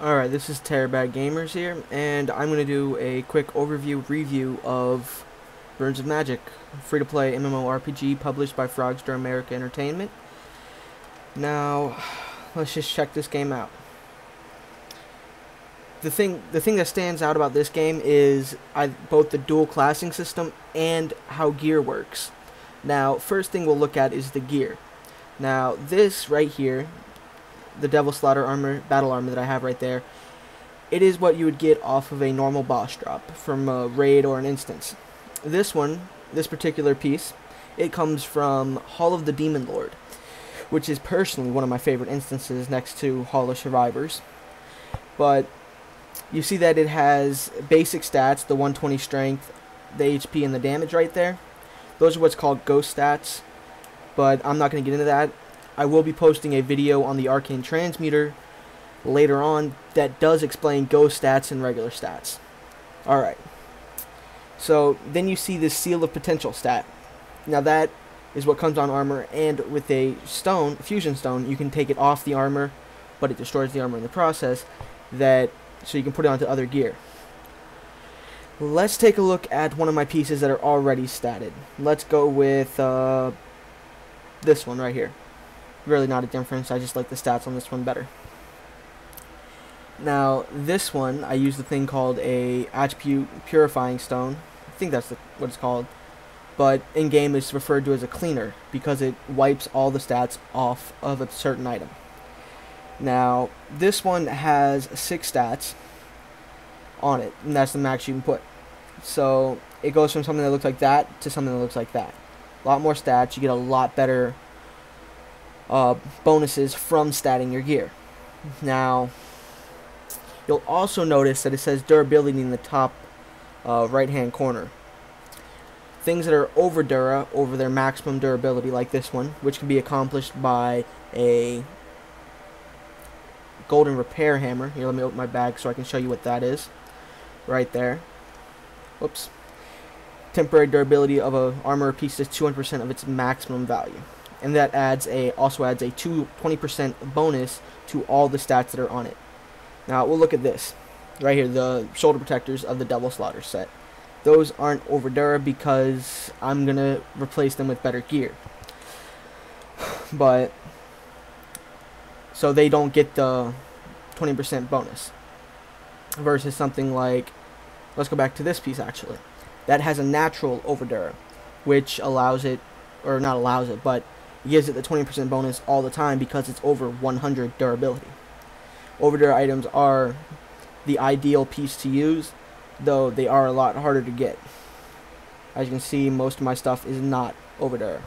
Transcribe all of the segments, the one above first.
Alright, this is TerribadGamers here, and I'm going to do a quick overview review of Burns of Magic, free-to-play MMORPG published by Frogster America Entertainment. Now, let's just check this game out. The thing that stands out about this game is both the dual classing system and how gear works. Now, first thing we'll look at is the gear. Now, this right here, the Devil Slaughter armor, battle armor that I have right there, it is what you would get off of a normal boss drop from a raid or an instance. This particular piece, it comes from Hall of the Demon Lord, which is personally one of my favorite instances next to Hall of Survivors. But you see that it has basic stats, the 120 strength, the HP, and the damage right there. Those are what's called ghost stats, but I'm not going to get into that. I will be posting a video on the Arcane Transmuter later on that does explain ghost stats and regular stats. Alright. So then you see this Seal of Potential stat. Now that is what comes on armor, and with a stone, fusion stone, you can take it off the armor, but it destroys the armor in the process, so you can put it onto other gear. Let's take a look at one of my pieces that are already statted. Let's go with this one right here. Really not a difference, I just like the stats on this one better. Now, this one, I use the thing called a attribute purifying stone. I think that's what it's called. But in-game it's referred to as a cleaner, because it wipes all the stats off of a certain item. Now, this one has 6 stats on it, and that's the max you can put. So, it goes from something that looks like that to something that looks like that. A lot more stats, you get a lot better bonuses from statting your gear. Now, you'll also notice that it says durability in the top right hand corner. Things that are over their maximum durability, like this one, which can be accomplished by a golden repair hammer. Here, let me open my bag so I can show you what that is. Right there. Whoops. Temporary durability of a armor piece is 200% of its maximum value. And that also adds a 20% bonus to all the stats that are on it. Now we'll look at this right here, the shoulder protectors of the Devil Slaughter set. Those aren't over because I'm gonna replace them with better gear. But so they don't get the 20% bonus. Versus something like, let's go back to this piece actually. That has a natural over which allows it, or not allows it, but gives it the 20% bonus all the time because it's over 100 durability. Over items are the ideal piece to use, though they are a lot harder to get. As you can see, most of my stuff is not over.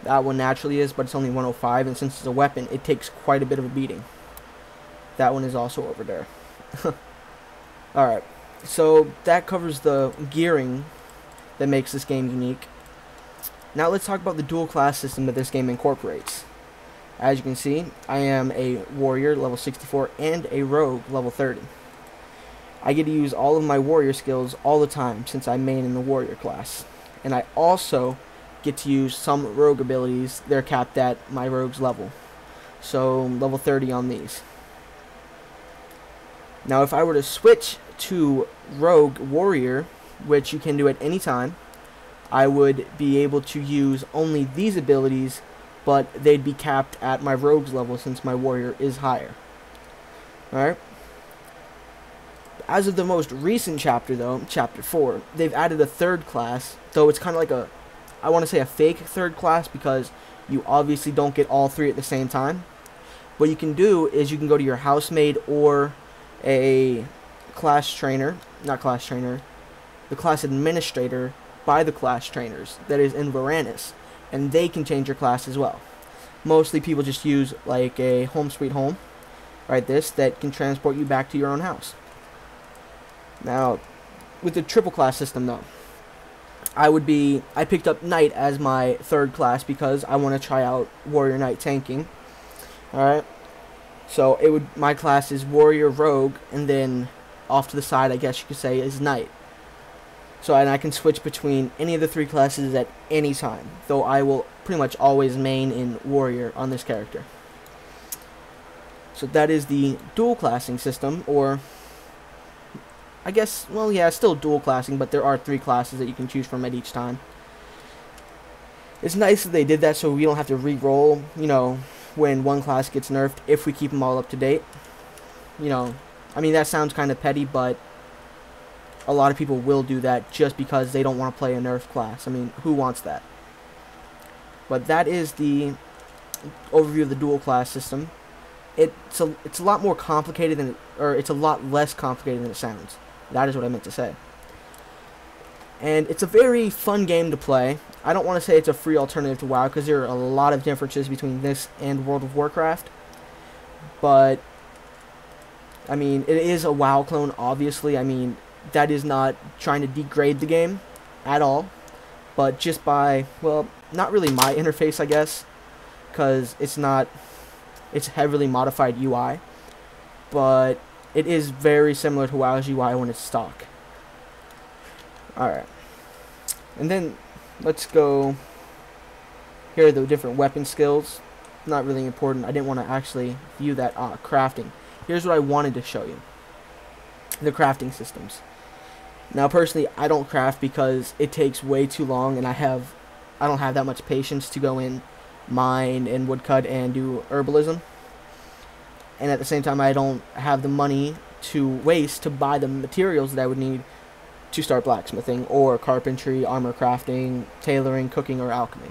That one naturally is, but it's only 105, and since it's a weapon, it takes quite a bit of a beating. That one is also over. Alright, so that covers the gearing that makes this game unique. Now let's talk about the dual class system that this game incorporates. As you can see, I am a warrior level 64 and a rogue level 30. I get to use all of my warrior skills all the time since I main in the warrior class. And I also get to use some rogue abilities. They're capped at my rogue's level. So level 30 on these. Now if I were to switch to rogue warrior, which you can do at any time, I would be able to use only these abilities, but they'd be capped at my rogue's level since my warrior is higher. Alright? As of the most recent chapter though, chapter 4, they've added a third class, though it's kind of like I want to say a fake third class because you obviously don't get all 3 at the same time. What you can do is you can go to your housemaid or a class trainer, not class trainer, the class administrator by the class trainers that is in Varanus, and they can change your class as well. Mostly people just use like a home sweet home, right, that can transport you back to your own house. Now with the triple class system though, I picked up Knight as my third class because I want to try out Warrior Knight tanking. Alright, so my class is Warrior Rogue, and then off to the side I guess you could say is Knight. So, and I can switch between any of the 3 classes at any time, though I will pretty much always main in Warrior on this character. So that is the dual classing system, or I guess, well, yeah, still dual classing, but there are 3 classes that you can choose from at each time. It's nice that they did that so we don't have to re-roll, you know, when one class gets nerfed, if we keep them all up to date. You know, I mean, that sounds kind of petty, but a lot of people will do that just because they don't want to play a nerf class. I mean, who wants that? But that is the overview of the dual class system. It's a lot more complicated than, or it's a lot less complicated than it sounds. That is what I meant to say. And it's a very fun game to play. I don't want to say it's a free alternative to WoW, because there are a lot of differences between this and World of Warcraft. But, I mean, it is a WoW clone, obviously. I mean, that is not trying to degrade the game at all. But just by, well, not really my interface, I guess, because it's heavily modified UI. But it is very similar to WoW's UI when it's stock. Alright. And then, let's go. Here are the different weapon skills. Not really important. I didn't want to actually view that. Crafting. Here's what I wanted to show you. The crafting systems. Now, personally, I don't craft because it takes way too long, and I don't have that much patience to go in, mine, and woodcut, and do herbalism. And at the same time, I don't have the money to waste to buy the materials that I would need to start blacksmithing, or carpentry, armor crafting, tailoring, cooking, or alchemy.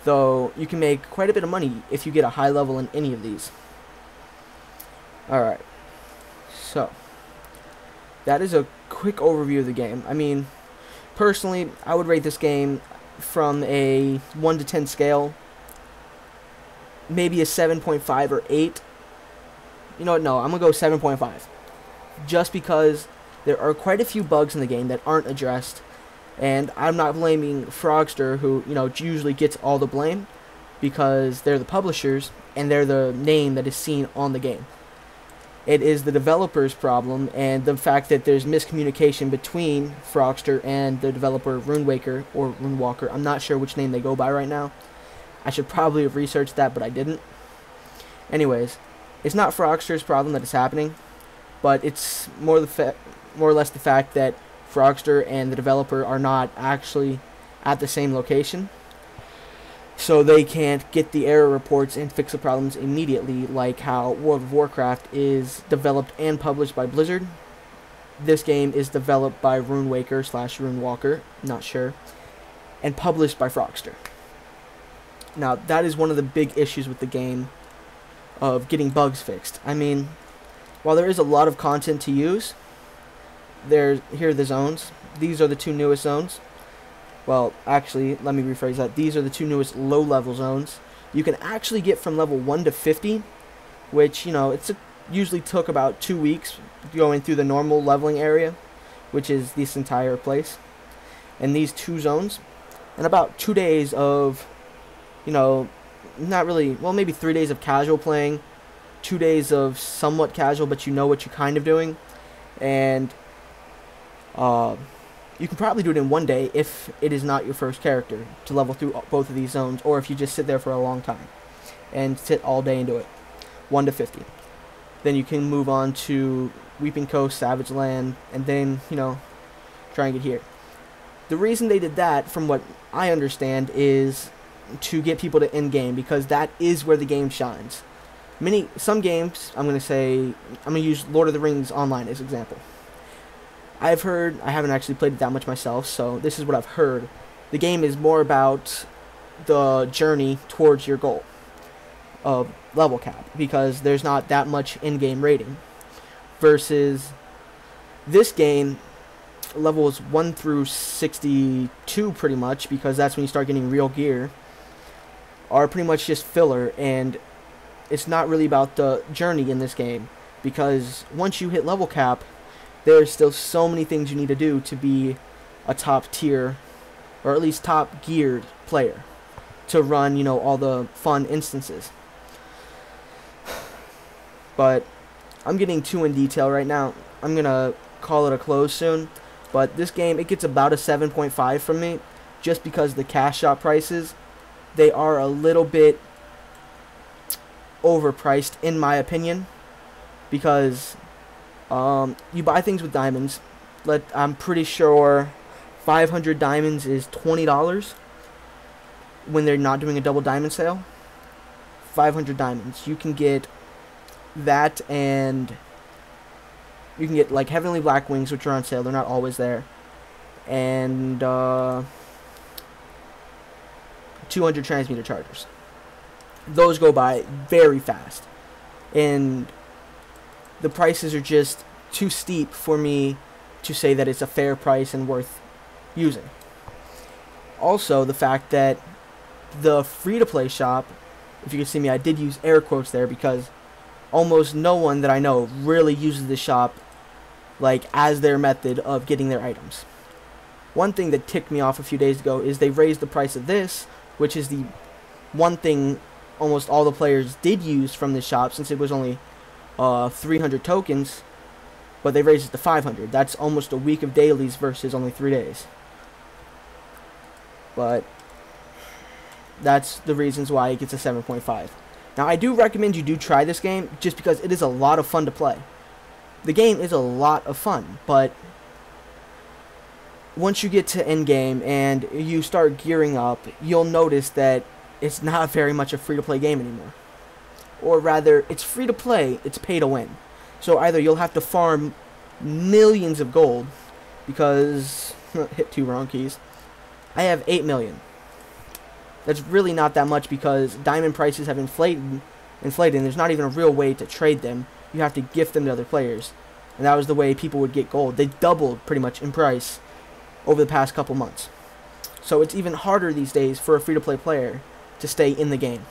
Though, you can make quite a bit of money if you get a high level in any of these. Alright. So, that is a quick overview of the game. I mean, personally, I would rate this game from a 1 to 10 scale, maybe a 7.5 or 8. You know what, no, I'm going to go 7.5. Just because there are quite a few bugs in the game that aren't addressed, and I'm not blaming Frogster, who, you know, usually gets all the blame, because they're the publishers, and they're the name that is seen on the game. It is the developer's problem, and the fact that there's miscommunication between Frogster and the developer Runewaker, or Runewalker. I'm not sure which name they go by right now. I should probably have researched that, but I didn't. Anyways, it's not Frogster's problem that it's happening, but it's more or less the fact that Frogster and the developer are not actually at the same location, so they can't get the error reports and fix the problems immediately, like how World of Warcraft is developed and published by Blizzard. This game is developed by Runewaker / Runewalker, not sure, and published by Frogster. Now, that is one of the big issues with the game, of getting bugs fixed. I mean, while there is a lot of content to use, here are the zones. These are the 2 newest zones. Well, actually, let me rephrase that. These are the 2 newest low-level zones. You can actually get from level 1 to 50, which, you know, usually took about 2 weeks going through the normal leveling area, which is this entire place. And these 2 zones, and about 2 days of, you know, not really, well, maybe 3 days of casual playing, 2 days of somewhat casual, but you know what you're kind of doing, and you can probably do it in 1 day if it is not your first character to level through both of these zones, or if you just sit there for a long time and sit all day and do it. 1 to 50. Then you can move on to Weeping Coast, Savage Land, and then, you know, try and get here. The reason they did that, from what I understand, is to get people to end game, because that is where the game shines. Some games, I'm going to use Lord of the Rings Online as an example. I've heard, I haven't actually played it that much myself, so this is what I've heard. The game is more about the journey towards your goal of level cap, because there's not that much in-game rating. Versus this game, levels 1 through 62 pretty much, because that's when you start getting real gear, are pretty much just filler, and it's not really about the journey in this game, because once you hit level cap, there's still so many things you need to do to be a top tier, or at least top geared player, to run, you know, all the fun instances. But I'm getting too in detail right now. I'm gonna call it a close soon. But this game, it gets about a 7.5 from me, just because the cash shop prices, they are a little bit overpriced in my opinion, because you buy things with diamonds. I'm pretty sure 500 diamonds is $20 when they're not doing a double diamond sale. 500 diamonds. You can get that, and you can get like Heavenly Black Wings, which are on sale. They're not always there. And 200 transmuter chargers. Those go by very fast. And the prices are just too steep for me to say that it's a fair price and worth using. Also, the fact that the free-to-play shop, if you can see me, I did use air quotes there because almost no one that I know really uses the shop like as their method of getting their items. One thing that ticked me off a few days ago is they raised the price of this, which is the one thing almost all the players did use from the shop, since it was only 300 tokens, but they raised it to 500. That's almost a week of dailies versus only 3 days. But that's the reasons why it gets a 7.5. Now, I do recommend you do try this game, just because it is a lot of fun to play. The game is a lot of fun, but once you get to endgame and you start gearing up, you'll notice that it's not very much a free-to-play game anymore. Or rather, it's free-to-play, it's pay-to-win. So either you'll have to farm millions of gold, because, hit 2 wrong keys, I have 8 million. That's really not that much because diamond prices have inflated, and there's not even a real way to trade them. You have to gift them to other players. And that was the way people would get gold. They doubled pretty much in price over the past couple months. So it's even harder these days for a free-to-play player to stay in the game.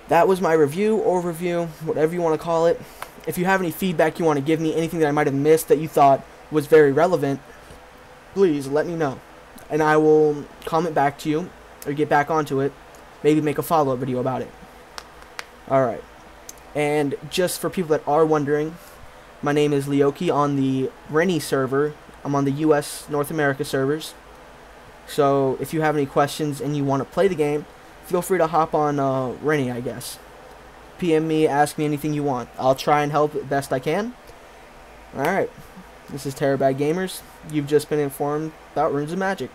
That was my review, overview, whatever you want to call it. If you have any feedback you want to give me, anything that I might have missed that you thought was very relevant, please let me know. And I will comment back to you, or get back onto it, maybe make a follow-up video about it. Alright. And just for people that are wondering, my name is Leoki on the Rennie server. I'm on the US North America servers. So if you have any questions and you want to play the game, feel free to hop on Rennie, I guess. PM me, ask me anything you want. I'll try and help it best I can. Alright. This is TerribadGamers. You've just been informed about Runes of Magic.